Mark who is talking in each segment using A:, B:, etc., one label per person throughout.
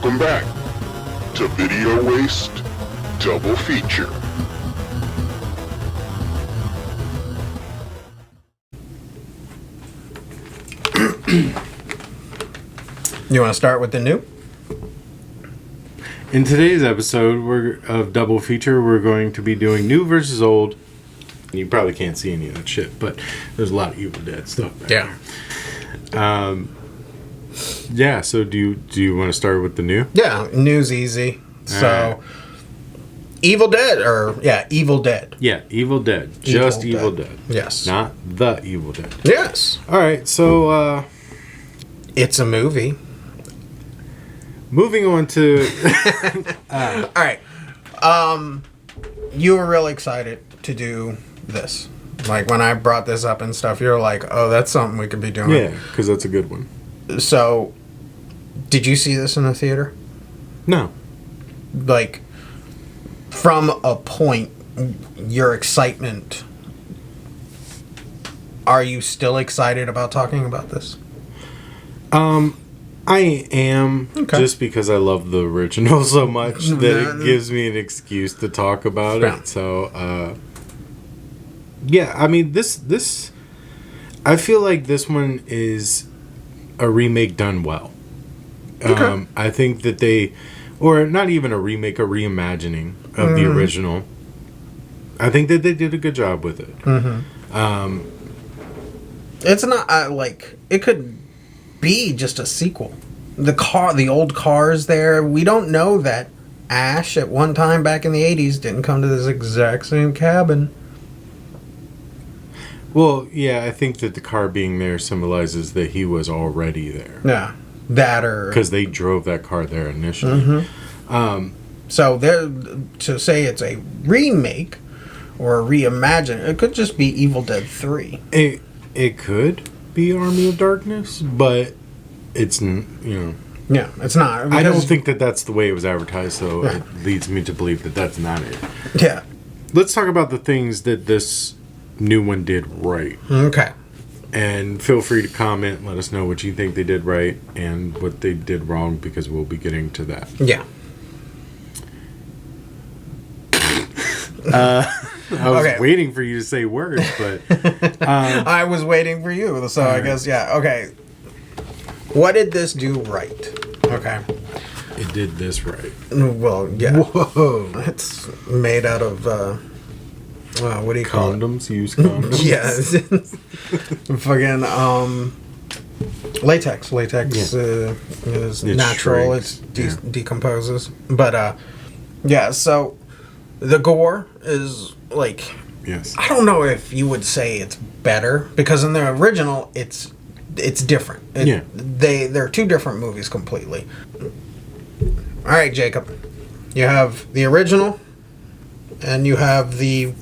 A: Welcome back to Video Waste Double Feature.
B: You want to start with the new?
C: In today's episode of Double Feature, we're going to be doing new versus old. You probably can't see any of that shit, but there's a lot of Evil Dead stuff back there. Yeah, so do you want to start with the new?
B: Yeah, new's easy. So, Evil Dead. Yeah, Evil Dead.
C: Just Evil Dead.
B: Yes.
C: Not The Evil Dead.
B: Yes.
C: All right, so...
B: it's a movie.
C: Moving on to...
B: All right. You were really excited to do this. Like, when I brought this up and stuff, you're like, oh, that's something we could be doing.
C: Yeah, because that's a good one.
B: So, did you see this in the theater?
C: No.
B: Like, from a point, your excitement... Are you still excited about talking about this?
C: I am, just because I love the original so much that it gives me an excuse to talk about it. So, yeah, I mean, this, I feel like this one is a remake done well. I think that or not even a remake, a reimagining of the original. I think that they did a good job with it.
B: It's not, it could be just a sequel. The old cars there, we don't know that Ash at one time back in the 80s didn't come to this exact same cabin.
C: Well, yeah, I think that the car being there symbolizes that he was already there.
B: Yeah, that or...
C: Because they drove that car there initially.
B: So to say it's a remake or a reimagine, it could just be Evil Dead 3.
C: It could be Army of Darkness, but it's,
B: Yeah, it's not.
C: I don't think that that's the way it was advertised, so it leads me to believe that that's not it.
B: Yeah.
C: Let's talk about the things that this new one did right.
B: Okay.
C: And feel free to comment and let us know what you think they did right and what they did wrong, because we'll be getting to that.
B: Yeah.
C: I was waiting for you to say words, but...
B: I was waiting for you, so I guess, yeah. Okay. What did this do right? Okay.
C: It did this right.
B: Well, yeah.
C: Whoa.
B: It's made out of, what do you call
C: condoms? Use condoms?
B: Yes. Fucking, latex. Latex is natural.
C: Shrinks.
B: It decomposes. But, yeah, so the gore is, like...
C: Yes.
B: I don't know if you would say it's better, because in the original, it's different. They're two different movies completely. All right, Jacob. You have the original, and you have the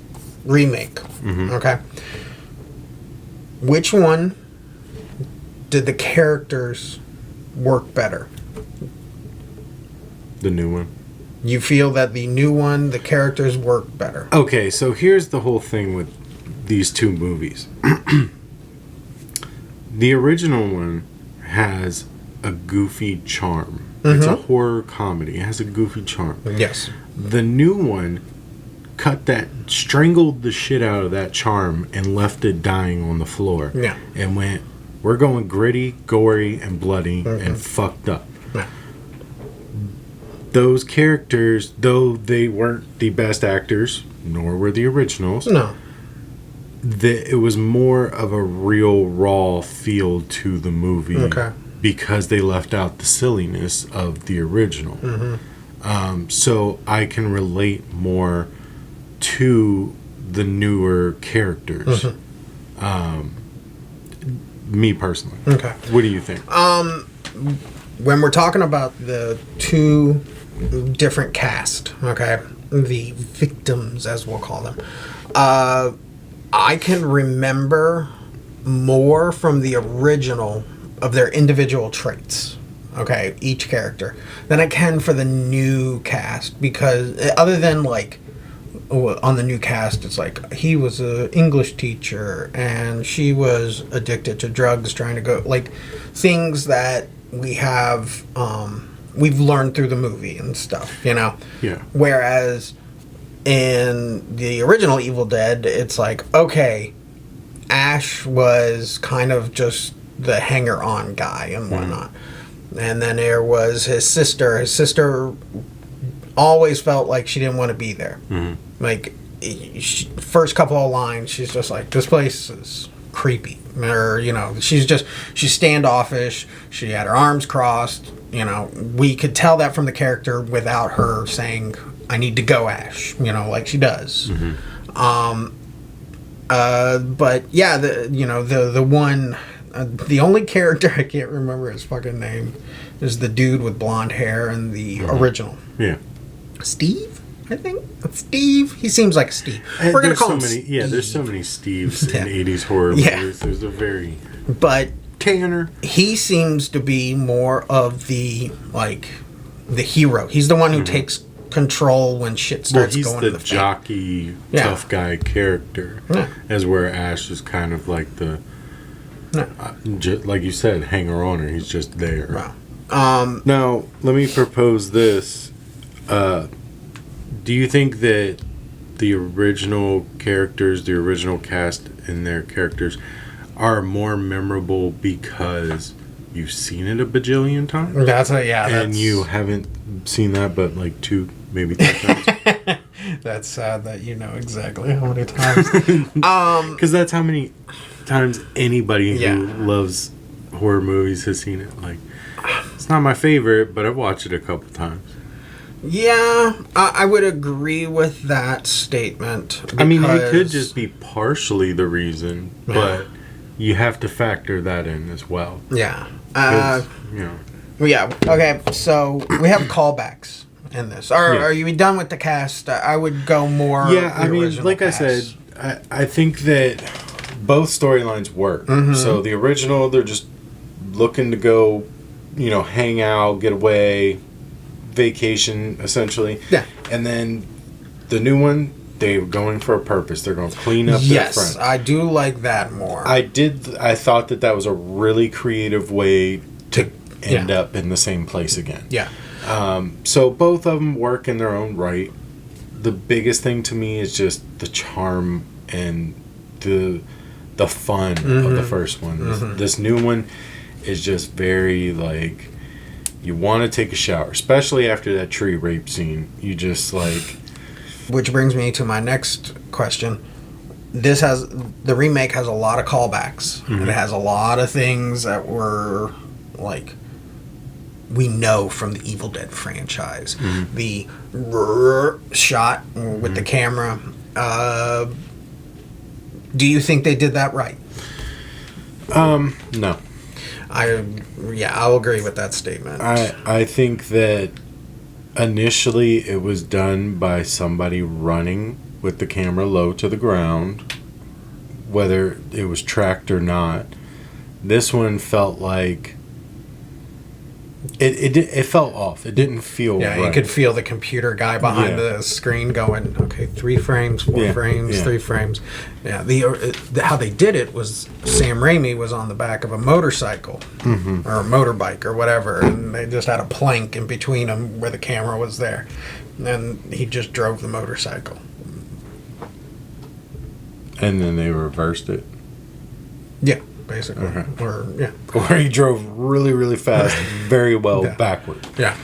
B: remake.
C: Mm-hmm.
B: Okay. Which one did the characters work better?
C: The new one.
B: You feel that the new one, the characters work better.
C: Okay, so here's the whole thing with these two movies. The original one has a goofy charm. It's a horror comedy. It has a goofy charm.
B: Yes.
C: The new one strangled the shit out of that charm and left it dying on the floor.
B: Yeah.
C: And went, we're going gritty, gory, and bloody, and fucked up.
B: Yeah.
C: Those characters, though they weren't the best actors, nor were the originals.
B: No.
C: It was more of a real raw feel to the movie because they left out the silliness of the original. So I can relate more to the newer characters. Me personally.
B: Okay.
C: What do you think?
B: When we're talking about the two different cast, okay, the victims, as we'll call them, I can remember more from the original of their individual traits, okay, each character, than I can for the new cast, because other than, like, on the new cast, it's like, he was an English teacher, and she was addicted to drugs, trying to go, like, things that we have we've learned through the movie and stuff, you know?
C: Yeah.
B: Whereas in the original Evil Dead, it's like, okay, Ash was kind of just the hanger-on guy and whatnot. And then there was his sister. His sister always felt like she didn't want to be there. Like, first couple of lines, she's just like, this place is creepy. Or, you know, she's standoffish. She had her arms crossed. You know, we could tell that from the character without her saying, I need to go, Ash, you know, like she does. But yeah, the one, the only character I can't remember his fucking name is the dude with blonde hair in the original.
C: Yeah.
B: Steve, I think. Steve. He seems like Steve. We're gonna call him Steve.
C: Yeah, there's so many Steves in 80s horror movies. There's a very...
B: But
C: Tanner.
B: He seems to be more of the hero. He's the one who takes control when shit starts going to the fan.
C: He's the jockey, tough guy character. As where Ash is kind of like the... like you said, hanger-oner. He's just there.
B: Wow.
C: Now, let me propose this. Do you think that the original characters, the original cast and their characters are more memorable because you've seen it a bajillion times? And you haven't seen that but like 2, maybe 3 times?
B: That's sad that you know exactly how many times.
C: Because that's how many times anybody who loves horror movies has seen it. Like, it's not my favorite, but I've watched it a couple times.
B: Yeah, I would agree with that statement.
C: I mean, it could just be partially the reason, but you have to factor that in as well.
B: Yeah.
C: You know.
B: Yeah, okay, so we have callbacks in this. Are you done with the cast? I would go more...
C: Yeah, I mean, like cast. I said, I think that both storylines work. So the original, they're just looking to go, you know, hang out, get away... vacation essentially, and then the new one, they're going for a purpose. They're going to clean up their front.
B: I do like that more.
C: I thought that was a really creative way to end up in the same place again. So both of them work in their own right. The biggest thing to me is just the charm and the fun of the first one. This new one is just very like, you want to take a shower, especially after that tree rape scene. You just like...
B: Which brings me to my next question. The remake has a lot of callbacks. It has a lot of things that were like, we know from the Evil Dead franchise. The shot with the camera. Do you think they did that right?
C: No.
B: I'll agree with that statement.
C: I think that initially it was done by somebody running with the camera low to the ground, whether it was tracked or not. This one felt like it felt off. It didn't feel right.
B: You could feel the computer guy behind the screen going, okay, 3 frames, 4 frames, 3 frames. Yeah, how they did it was Sam Raimi was on the back of a motorcycle or a motorbike or whatever, and they just had a plank in between them where the camera was there, and he just drove the motorcycle.
C: And then they reversed it.
B: Yeah. Basically,
C: or he drove really, really fast, very well backward.
B: Yeah,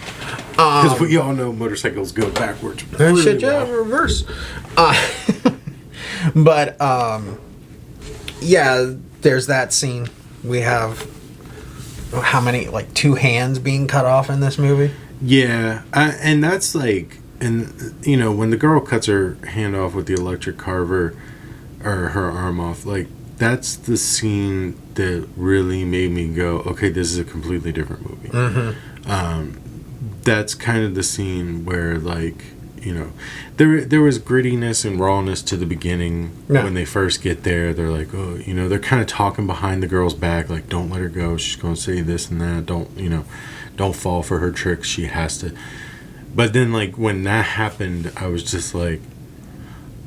C: because we all know motorcycles go backwards.
B: Reverse. But there's that scene. We have how many, like 2 hands being cut off in this movie?
C: Yeah, and that's like, and you know, when the girl cuts her hand off with the electric carver, or her arm off, like. That's the scene that really made me go, okay, this is a completely different movie. That's kind of the scene where, like, you know, there was grittiness and rawness to the beginning when they first get there. They're like, oh, you know, they're kind of talking behind the girl's back, like, don't let her go. She's going to say this and that. Don't fall for her tricks. She has to. But then, like, when that happened, I was just like,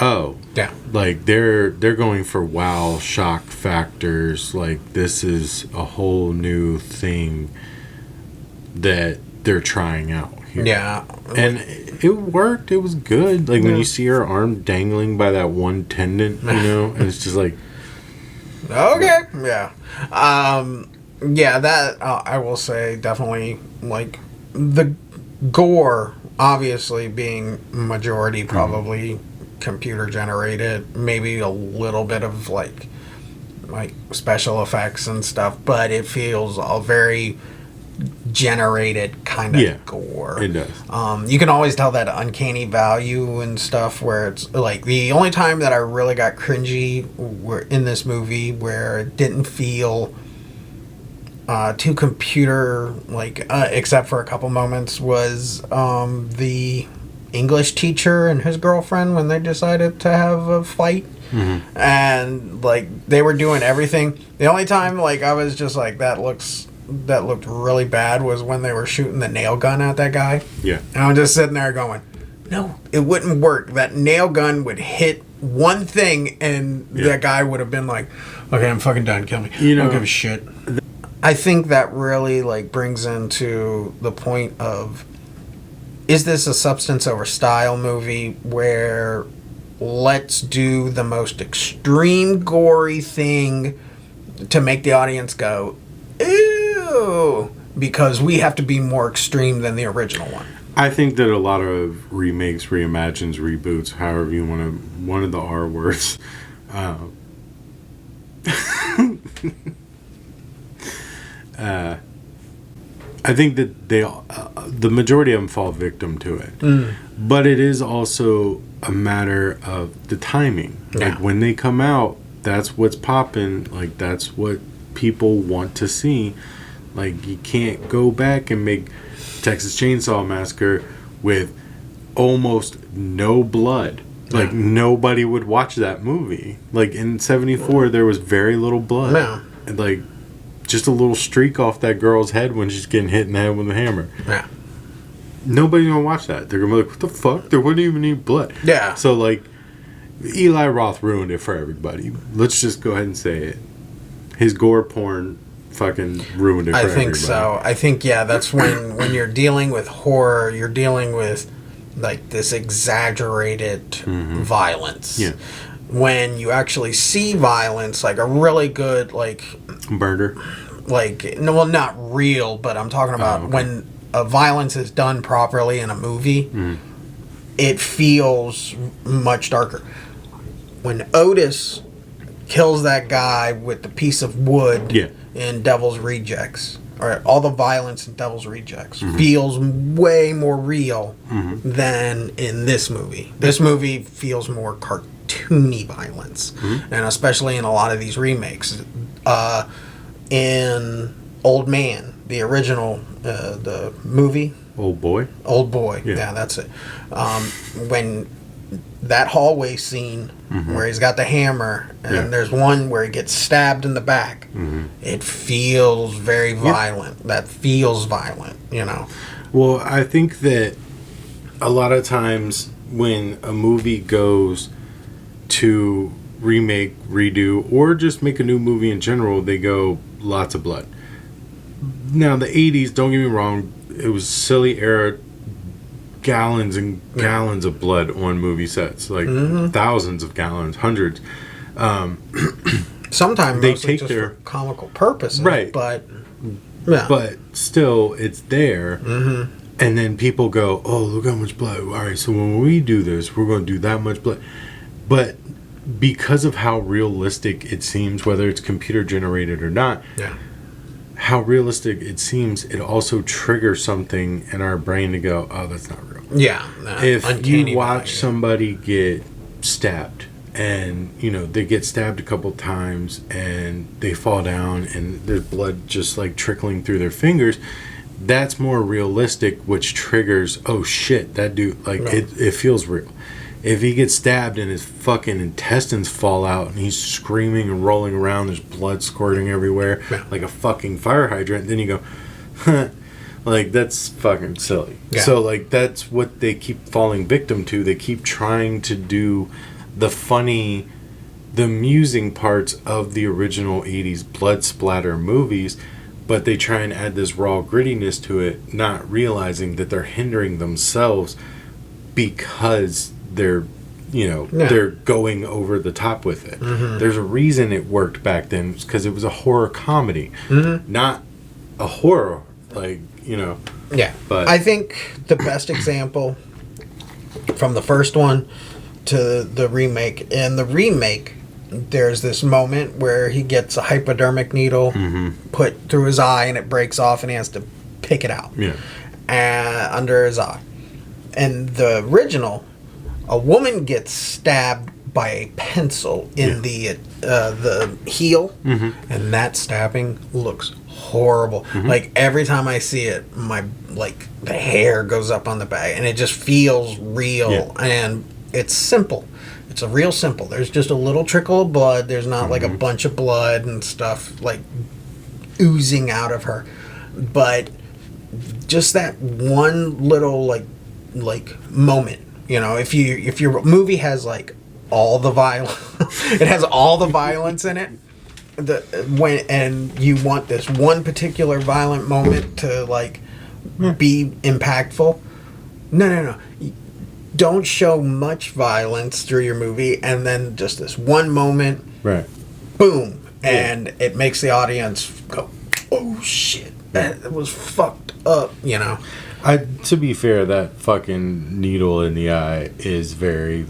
C: oh,
B: yeah,
C: like they're going for wow shock factors. Like, this is a whole new thing that they're trying out here.
B: Yeah.
C: And it worked. It was good. Like when you see her arm dangling by that one tendon, and it's just like,
B: okay, yeah. Yeah, that I will say definitely, like, the gore obviously being majority probably computer generated, maybe a little bit of like special effects and stuff, but it feels all very generated kind of gore.
C: It does.
B: You can always tell that uncanny value and stuff where it's like the only time that I really got cringy were in this movie where it didn't feel too computer except for a couple moments was the English teacher and his girlfriend when they decided to have a fight. Mm-hmm. And like they were doing everything. The only time like I was just like that looked really bad was when they were shooting the nail gun at that guy.
C: Yeah.
B: And I'm just sitting there going, no, it wouldn't work. That nail gun would hit one thing and that guy would have been like, okay, I'm fucking done, kill me. I don't give a shit. I think that really like brings into the point of, is this a substance over style movie where let's do the most extreme gory thing to make the audience go, ew, because we have to be more extreme than the original one.
C: I think that a lot of remakes, reimagines, reboots, however you want to, one of the R words, I think that the majority of them fall victim to it. But it is also a matter of the timing.
B: Yeah.
C: Like when they come out, that's what's popping. Like that's what people want to see. Like you can't go back and make Texas Chainsaw Massacre with almost no blood. Like nobody would watch that movie. Like in '74, there was very little blood.
B: Yeah.
C: And like just a little streak off that girl's head when she's getting hit in the head with a hammer.
B: Yeah.
C: Nobody's gonna watch that. They're gonna be like, what the fuck? There wouldn't even need blood.
B: Yeah.
C: So like Eli Roth ruined it for everybody. Let's just go ahead and say it. His gore porn fucking ruined it for everybody.
B: I think so. I think, that's when you're dealing with horror, you're dealing with like this exaggerated violence.
C: Yeah.
B: When you actually see violence, like a really good
C: murder.
B: No, well, not real, but I'm talking about when a violence is done properly in a movie, it feels much darker. When Otis kills that guy with the piece of wood in Devil's Rejects, or all the violence in Devil's Rejects feels way more real than in this movie. This movie feels more cartoony violence, and especially in a lot of these remakes. In Old Man, the original, the movie, Old Boy, yeah, that's it. When that hallway scene where he's got the hammer and there's one where he gets stabbed in the back, it feels very violent. That feels violent,
C: Well, I think that a lot of times when a movie goes to remake, redo, or just make a new movie in general, they go lots of blood. Now, the 80s, don't get me wrong, it was silly era, gallons and gallons of blood on movie sets, like thousands of gallons, hundreds.
B: Sometimes
C: they
B: take just for comical purposes, right? But
C: still, it's there. And then people go, "Oh, look how much blood! All right, so when we do this, we're going to do that much blood." But because of how realistic it seems, whether it's computer generated or not, how realistic it seems, it also triggers something in our brain to go, "Oh, that's not real."
B: Yeah.
C: If you watch somebody get stabbed, and they get stabbed a couple times, and they fall down, and there's blood just like trickling through their fingers, that's more realistic, which triggers, oh shit, that dude, it feels real. If he gets stabbed and his fucking intestines fall out and he's screaming and rolling around, there's blood squirting everywhere like a fucking fire hydrant, then you go, huh, that's fucking silly. So that's what they keep falling victim to. They keep trying to do the funny, the amusing parts of the original 80s blood splatter movies, but they try and add this raw grittiness to it, not realizing that they're hindering themselves because they're, they're going over the top with it. There's a reason it worked back then, because it was a horror comedy, not a horror,
B: Yeah.
C: But
B: I think the best example from the first one to the remake, in the remake, there's this moment where he gets a hypodermic needle put through his eye and it breaks off and he has to pick it out under his eye. And the original, a woman gets stabbed by a pencil in the heel, and that stabbing looks horrible. Like every time I see it, the hair goes up on the back, and it just feels real. And it's simple. It's a real simple. There's just a little trickle of blood. There's not like a bunch of blood and stuff like oozing out of her, but just that one little like moment. If your movie has like all the violence, it has all the violence in it. And you want this one particular violent moment to like be impactful. No. Don't show much violence through your movie, and then just this one moment,
C: right?
B: Boom, and it makes the audience go, "Oh shit, that was fucked up,"
C: To be fair, that fucking needle in the eye is very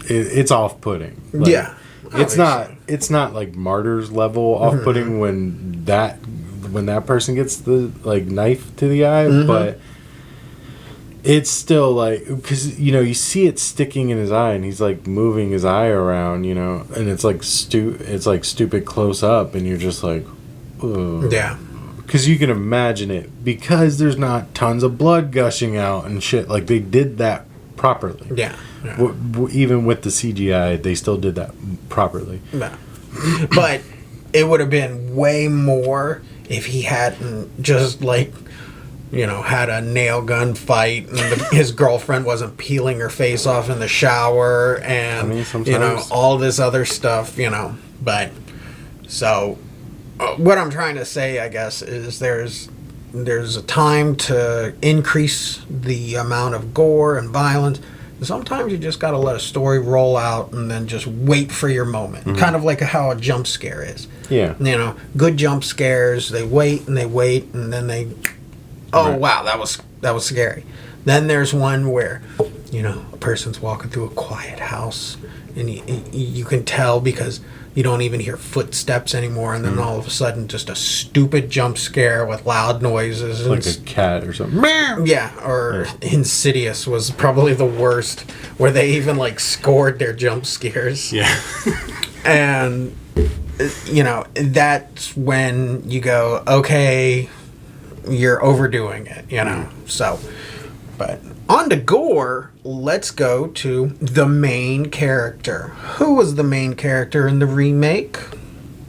C: it's off-putting. It's not like Martyrs level off-putting when that person gets the knife to the eye, but it's still because you see it sticking in his eye and he's moving his eye around, and it's stupid close up, and you're just like, ugh.
B: Yeah.
C: Because you can imagine it, because there's not tons of blood gushing out and shit. They did that properly.
B: Yeah.
C: Even with the CGI, they still did that properly.
B: Yeah. But it would have been way more if he hadn't just had a nail gun fight and his girlfriend wasn't peeling her face off in the shower and all this other stuff. But so. What I'm trying to say, I guess, is there's a time to increase the amount of gore and violence. Sometimes you just got to let a story roll out and then just wait for your moment. Kind of like how a jump scare is.
C: Yeah.
B: Good jump scares, they wait, and then they, wow, that was scary. Then there's one where, a person's walking through a quiet house, and you can tell because you don't even hear footsteps anymore, and then all of a sudden just a stupid jump scare with loud noises.
C: Like a cat or something.
B: Yeah, or Insidious was probably the worst, where they even scored their jump scares.
C: Yeah.
B: And, that's when you go, okay, you're overdoing it, So, but on to gore, let's go to the main character. Who was the main character in the remake?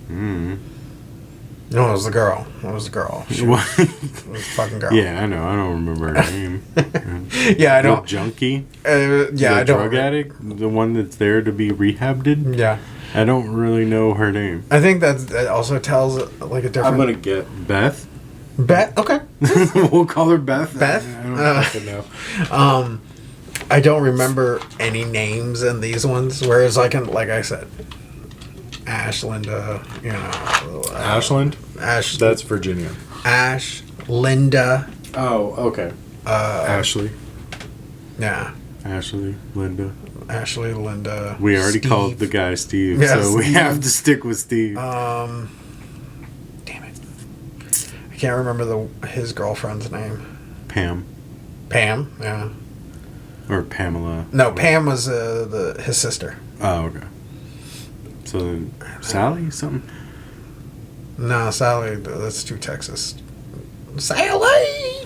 B: No, it was the girl. It was the girl. It was the fucking girl.
C: Yeah, I know. I don't remember her name.
B: Yeah, I don't.
C: The junkie?
B: Yeah, I don't.
C: Drug addict? The one that's there to be rehabbed?
B: Yeah.
C: I don't really know her name.
B: I think that also tells a different...
C: I'm going to get Beth.
B: Beth? Okay.
C: We'll call her Beth.
B: Beth?
C: I don't fucking know.
B: I don't remember any names in these ones, whereas I can, like I said, Ash, Linda,
C: Ashland?
B: Ash.
C: That's Virginia.
B: Ash, Linda.
C: Oh, okay. Ashley.
B: Yeah.
C: Ashley, Linda.
B: Ashley, Linda.
C: We already
B: Steve.
C: called the guy Steve,
B: Yeah,
C: so we
B: Steve.
C: have to stick with Steve.
B: Damn it. I can't remember his girlfriend's name.
C: Pam.
B: Pam, yeah.
C: Or Pamela.
B: No, Pam was his sister.
C: Oh, okay. So then Sally, something?
B: No, Sally, that's too Texas. Sally!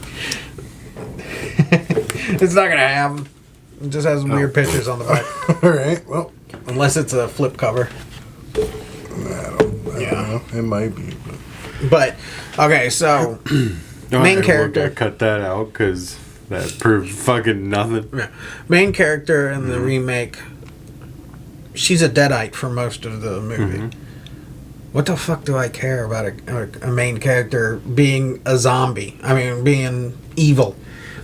B: It's not going to happen. It just has weird pictures on the back.
C: All right, well.
B: Unless it's a flip cover.
C: I don't know. It might be.
B: But, okay, so, main character.
C: I cut that out because that proved fucking nothing.
B: Yeah. Main character in the remake, she's a deadite for most of the movie. what the fuck do I care about a main character being a zombie? I mean, being evil.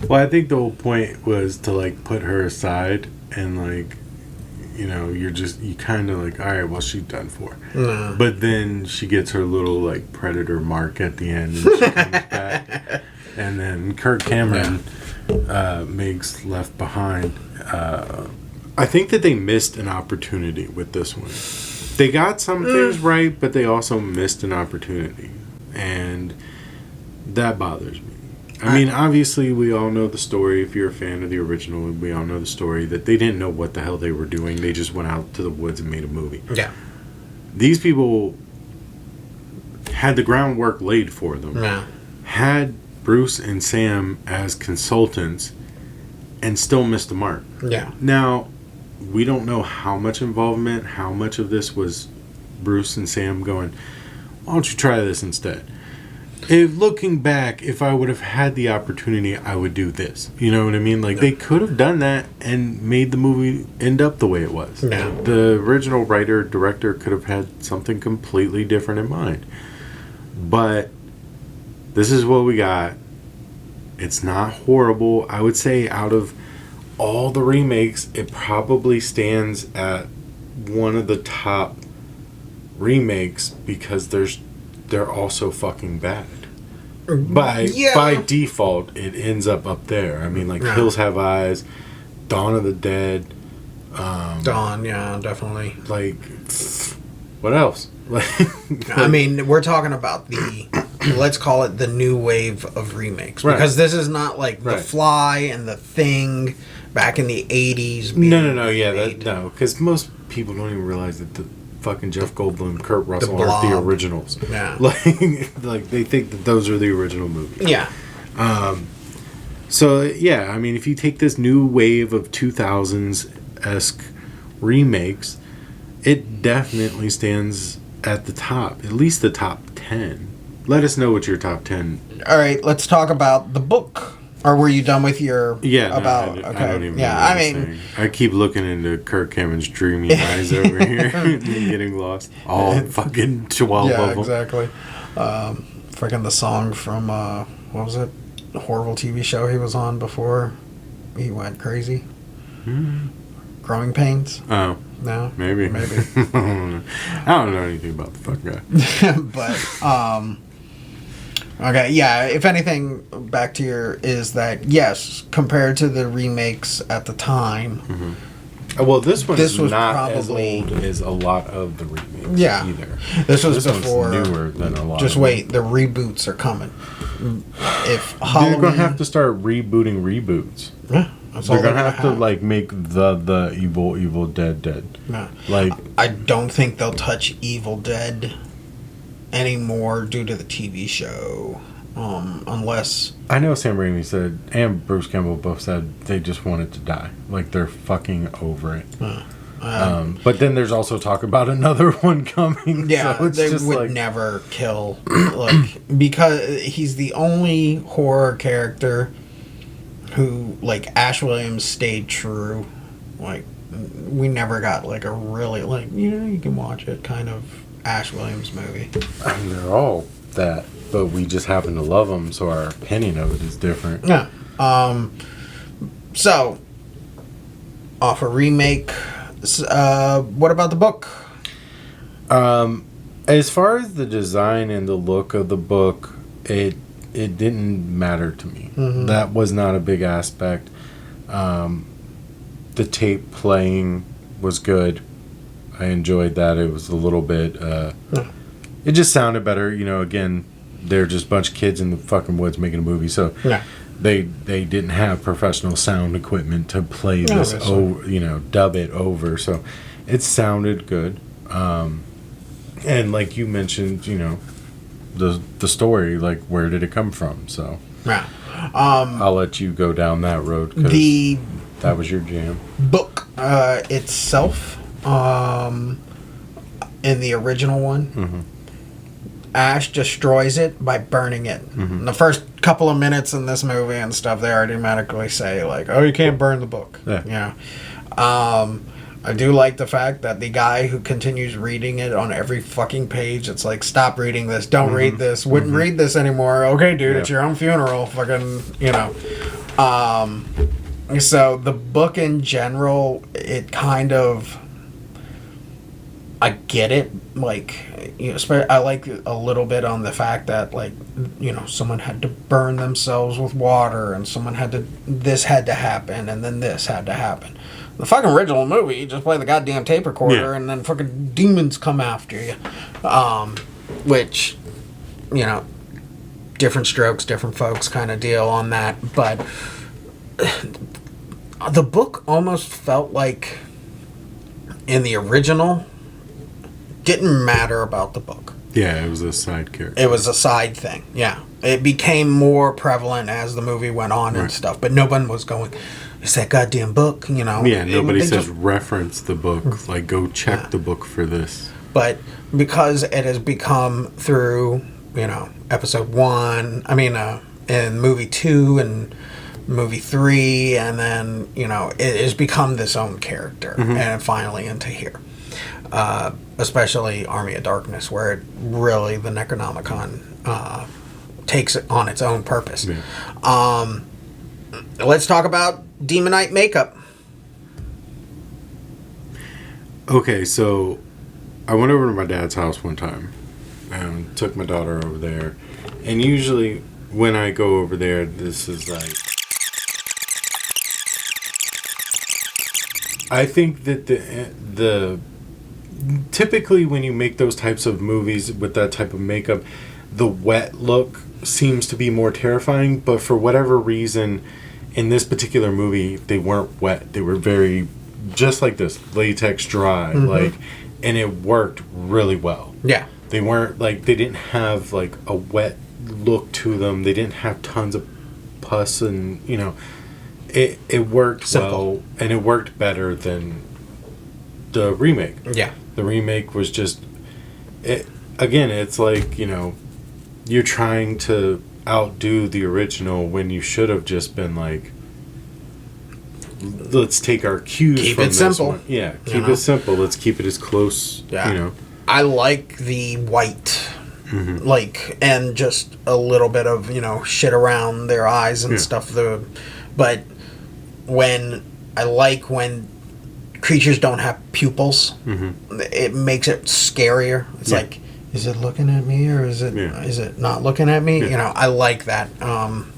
C: Well, I think the whole point was to like put her aside and like, you know, you kind of like, all right, well, she's done for.
B: No.
C: But then she gets her little like predator mark at the end, and she comes back, and then Kirk Cameron makes Left Behind. I think that they missed an opportunity with this one. They got some things right, but they also missed an opportunity, and that bothers me. I mean, obviously, we all know the story. If you're a fan of the original, we all know the story that they didn't know what the hell they were doing. They just went out to the woods and made a movie.
B: Yeah.
C: These people had the groundwork laid for them.
B: Yeah.
C: Had Bruce and Sam as consultants and still missed the mark.
B: Yeah.
C: Now, we don't know how much involvement, how much of this was Bruce and Sam going, why don't you try this instead? Looking back, if I would have had the opportunity, I would do this. You know what I mean? Like, they could have done that and made the movie end up the way it was.
B: Yeah.
C: The original writer, director could have had something completely different in mind. But this is what we got. It's not horrible. I would say out of all the remakes, it probably stands at one of the top remakes because they're also fucking bad. By default, it ends up there. I mean, like Hills Have Eyes, Dawn of the Dead.
B: Dawn, yeah, definitely.
C: Like, what else?
B: I mean, we're talking about let's call it the new wave of remakes. Because this is not like The Fly and The Thing back in the 80s.
C: No, because most people don't even realize that the fucking Jeff Goldblum, Kurt Russell aren't the originals.
B: Yeah.
C: Like they think that those are the original movies.
B: Yeah.
C: So, yeah, I mean, if you take this new wave of 2000s-esque remakes, it definitely stands at the top, at least the top 10. Let us know what your top 10.
B: All right, let's talk about the book. Or were you done with your about?
C: I don't even know
B: yeah,
C: what
B: I
C: I'm
B: mean,
C: saying. I keep looking into Kirk Cameron's dreamy eyes over here and getting lost. All fucking 12 of them.
B: Yeah, exactly. Freaking the song from what was it? The horrible TV show he was on before he went crazy. Growing Pains.
C: Oh.
B: No,
C: maybe. I don't know anything about the fuck guy.
B: But okay, yeah. If anything, back to is that yes, compared to the remakes at the time.
C: Well, this one
B: was
C: not
B: probably
C: as old as a lot of the remakes.
B: Yeah,
C: either.
B: This before.
C: One's newer than a lot.
B: Just wait, the reboots are coming. If Halloween,
C: they're gonna have to start rebooting reboots.
B: Yeah.
C: They're gonna have to like make the Evil Dead.
B: No.
C: Like,
B: I don't think they'll touch Evil Dead anymore due to the TV show, unless
C: I know Sam Raimi said and Bruce Campbell both said they just want it to die. Like, they're fucking over it. But then there's also talk about another one coming.
B: Yeah,
C: so it's
B: they
C: just
B: would
C: like,
B: never kill because he's the only horror character who, like, Ash Williams stayed true. Like, we never got like a really, like, you can watch it kind of Ash Williams movie.
C: I mean, they're all that, but we just happen to love them, so our opinion of it is different.
B: Yeah. So, off a remake, what about the book?
C: As far as the design and the look of the book, it didn't matter to me. That was not a big aspect. The tape playing was good. I enjoyed that. It was a little bit it just sounded better. You know, again, they're just a bunch of kids in the fucking woods making a movie, so they didn't have professional sound equipment to play this dub it over, so it sounded good. And like you mentioned, you know, the story, like, where did it come from? So I'll let you go down that road, because that was your jam.
B: Book itself, in the original one, Ash destroys it by burning it. In the first couple of minutes in this movie and stuff, they automatically say, like, oh, you can't burn the book. I do like the fact that the guy who continues reading it on every fucking page, it's like, stop reading this, don't read this, wouldn't read this anymore. Okay, dude, it's your own funeral, fucking, you know. So the book in general, it kind of, I get it, like, you know, I like a little bit on the fact that, like, you know, someone had to burn themselves with water, and someone had to, this had to happen, and then this had to happen. The fucking original movie, you just play the goddamn tape recorder, and then fucking demons come after you. Which, you know, different strokes, different folks kind of deal on that. But the book almost felt like, in the original, didn't matter about the book.
C: Yeah, it was a side character.
B: It was a side thing, yeah. It became more prevalent as the movie went on and stuff, but no one was going, it's that goddamn book, you know.
C: Yeah, nobody says reference the book, like go check the book for this.
B: But because it has become through, you know, episode 1, in movie 2 and movie 3, and then, you know, it has become this own character, and finally into here. Especially Army of Darkness, where it really, the Necronomicon takes it on its own purpose. Yeah. Let's talk about Demonite makeup.
C: Okay, so I went over to my dad's house one time and took my daughter over there. And usually when I go over there, this is like... I think that the typically when you make those types of movies with that type of makeup, the wet look seems to be more terrifying, but for whatever reason in this particular movie they weren't wet. They were very just like this, latex dry, like, and it worked really well.
B: Yeah.
C: They weren't like, they didn't have like a wet look to them. They didn't have tons of pus, and you know, it worked well, and it worked better than the remake.
B: Yeah.
C: The remake was just, again, it's like, you know, you're trying to outdo the original when you should have just been like, let's take our cues
B: keep
C: from
B: it
C: this
B: simple.
C: one. Yeah, keep it simple. Let's keep it as close, you know.
B: I like the white, like, and just a little bit of, you know, shit around their eyes and stuff. But when creatures don't have pupils, it makes it scarier. It's like, is it looking at me, or is it not looking at me? You know, I like that,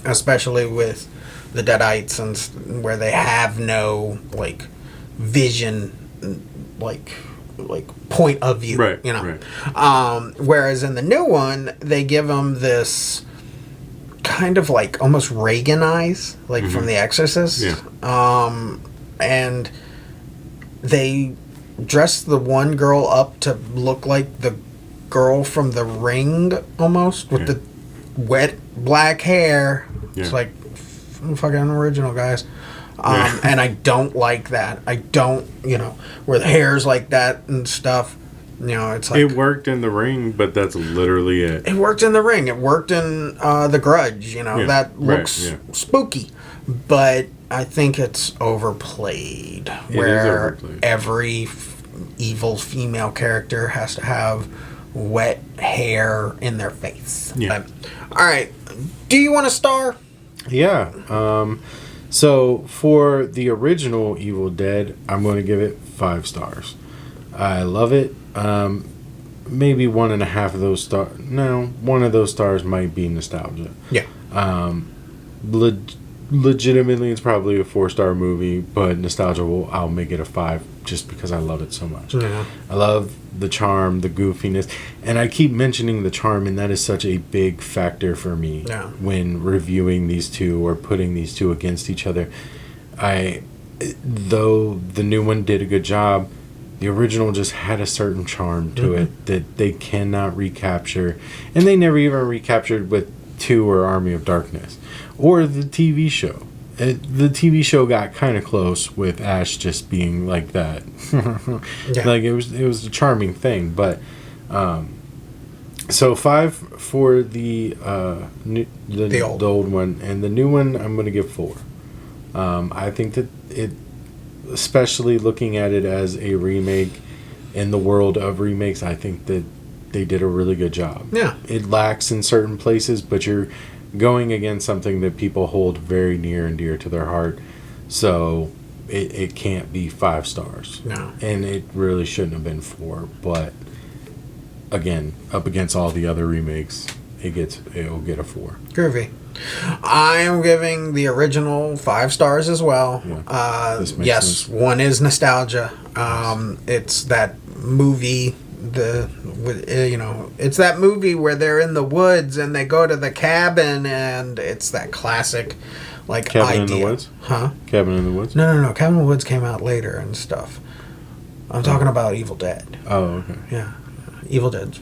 B: especially with the Deadites, and where they have no like vision, like point of view,
C: right?
B: You know,
C: right.
B: Whereas in the new one, they give them this kind of like almost Reagan eyes, like from The Exorcist, and they dressed the one girl up to look like the girl from The Ring, almost, with the wet black hair. It's like, fucking original, guys. And I don't like that. I don't, you know, where the hair's like that and stuff. You know, it's like,
C: it worked in The Ring, but that's literally it.
B: It worked in The Ring. It worked in The Grudge. You know, that looks spooky. But I think it's overplayed. Where every evil female character has to have wet hair in their face. Yeah. All right. Do you want to star?
C: Yeah. So for the original Evil Dead, I'm going to give it 5 stars. I love it. Maybe 1.5 of those stars. No, 1 of those stars might be nostalgia.
B: Yeah.
C: Legitimately, it's probably a 4-star movie, but nostalgia I'll make it a 5 just because I love it so much. Yeah. I love the charm, the goofiness, and I keep mentioning the charm, and that is such a big factor for me when reviewing these two or putting these two against each other. Though the new one did a good job, the original just had a certain charm to it that they cannot recapture, and they never even recaptured with 2 or Army of Darkness or the TV show. The TV show got kind of close with Ash just being like that. Like it was a charming thing, but so 5 for the old one, and the new one I'm going to give 4. I think that especially looking at it as a remake in the world of remakes, I think that they did a really good job.
B: Yeah.
C: It lacks in certain places, but you're going against something that people hold very near and dear to their heart. So it can't be 5 stars.
B: No.
C: And it really shouldn't have been 4. But again, up against all the other remakes, it'll get a 4.
B: Groovy. I am giving the original 5 stars as well.
C: Yeah, this makes
B: Yes,
C: sense.
B: one is nostalgia. It's that movie. It's that movie where they're in the woods and they go to the cabin, and it's that classic, like,
C: Cabin
B: idea.
C: in the Woods?
B: Huh?
C: Cabin in the Woods?
B: No. Cabin in the Woods came out later and stuff. I'm talking about Evil Dead.
C: Oh, okay.
B: Yeah, Evil Dead.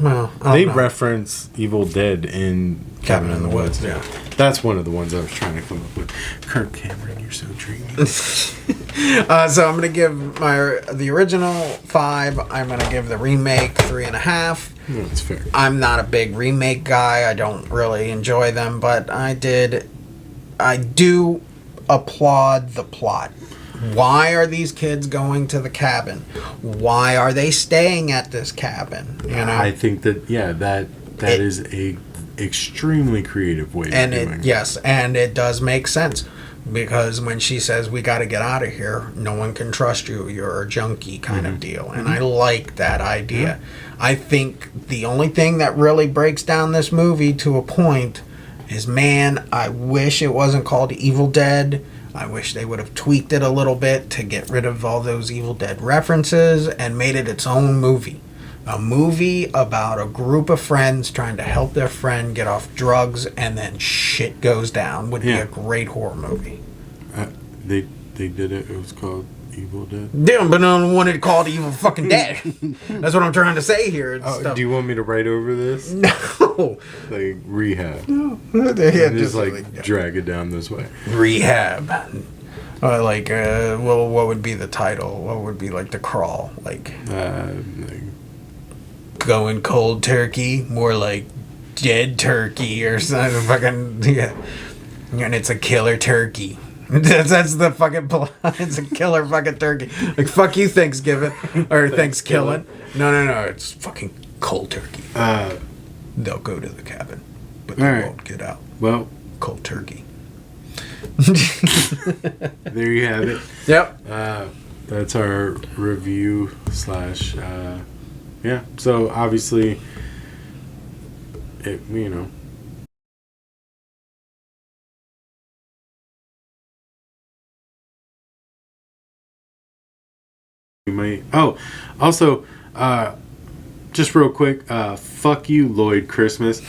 B: Well, I
C: They
B: don't know.
C: reference Evil Dead in Cabin in the Woods.
B: Yeah.
C: That's one of the ones I was trying to come up with. Kirk Cameron, you're so dreamy.
B: So I'm gonna give the original 5. I'm gonna give the remake 3.5.
C: No, that's fair.
B: I'm not a big remake guy. I don't really enjoy them, but I do applaud the plot. Why are these kids going to the cabin? Why are they staying at this cabin? You know,
C: I think that that is a extremely creative way of doing it.
B: Yes, and it does make sense. Because when she says, we got to get out of here, no one can trust you, you're a junkie kind of deal. And I like that idea. I think the only thing that really breaks down this movie to a point is, man, I wish it wasn't called Evil Dead. I wish they would have tweaked it a little bit to get rid of all those Evil Dead references and made it its own movie. A movie about a group of friends trying to help their friend get off drugs, and then shit goes down would be a great horror movie.
C: They did it. It was called Evil Dead.
B: Damn, but no one wanted called Evil fucking Dead. That's what I'm trying to say here. And stuff.
C: Do you want me to write over this?
B: No.
C: Like rehab.
B: Yeah,
C: Just like drag it down this way.
B: rehab. What would be the title? What would be like the crawl? Like going cold turkey, more like dead turkey or something. Fucking yeah, and it's a killer turkey. That's the fucking plot. It's a killer fucking turkey. Like, fuck you, Thanksgiving or Thanksgiving. No. It's fucking cold turkey. They'll go to the cabin, but they won't get out.
C: Well,
B: Cold turkey.
C: there you have it.
B: Yep.
C: That's our review / yeah. So obviously, we might. Oh, also, just real quick, fuck you, Lloyd Christmas.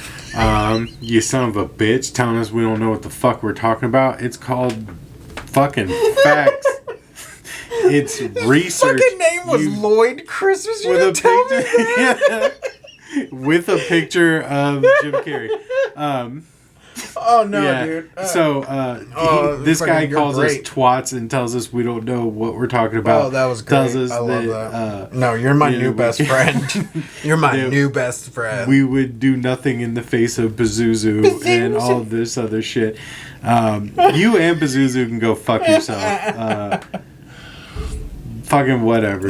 C: You son of a bitch, telling us we don't know what the fuck we're talking about. It's called fucking facts. It's research.
B: Fucking name was Lloyd Christmas. You
C: with a
B: didn't tell me
C: picture, with a picture of Jim Carrey.
B: Oh no,
C: Yeah.
B: dude.
C: So this guy
B: fucking, you're
C: calls us
B: great.
C: twats and tells us we don't know what we're talking about.
B: Oh, that was great.
C: Tells us
B: I love
C: that,
B: that. No, you're my new best friend. You're my
C: Yeah.
B: new best friend.
C: we would do nothing in the face of Pazuzu and all this other shit. You and Pazuzu can go fuck yourself. Fucking whatever.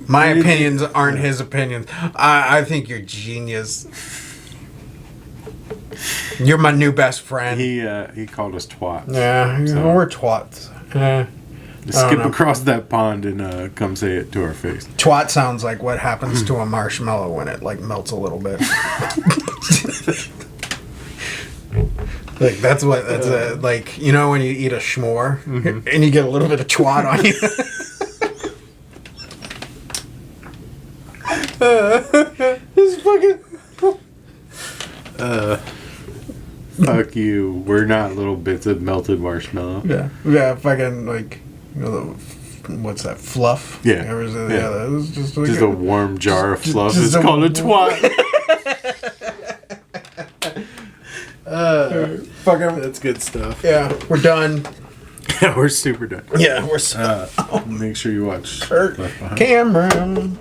B: My opinions aren't his opinions. I think you're genius. You're my new best friend.
C: He called us twats.
B: Yeah,
C: So-
B: we're twats.
C: Skip
B: know.
C: across that pond and come say it to our face.
B: Twat sounds like what happens to a marshmallow when it like melts a little bit. Like that's like, you know when you eat a s'more and you get a little bit of twat on you. This fucking
C: Fuck you. We're not little bits of melted marshmallow.
B: yeah, fucking like, you know, what's that, fluff?
C: Yeah.
B: That was just like
C: Just a warm jar of fluff.
B: just
C: It's
B: a
C: called a twat.
B: fucking
C: That's good stuff.
B: yeah. We're done.
C: Yeah, we're super done.
B: Yeah, we're so
C: Make sure you watch
B: Kurt
C: Left Behind.
B: Cameron.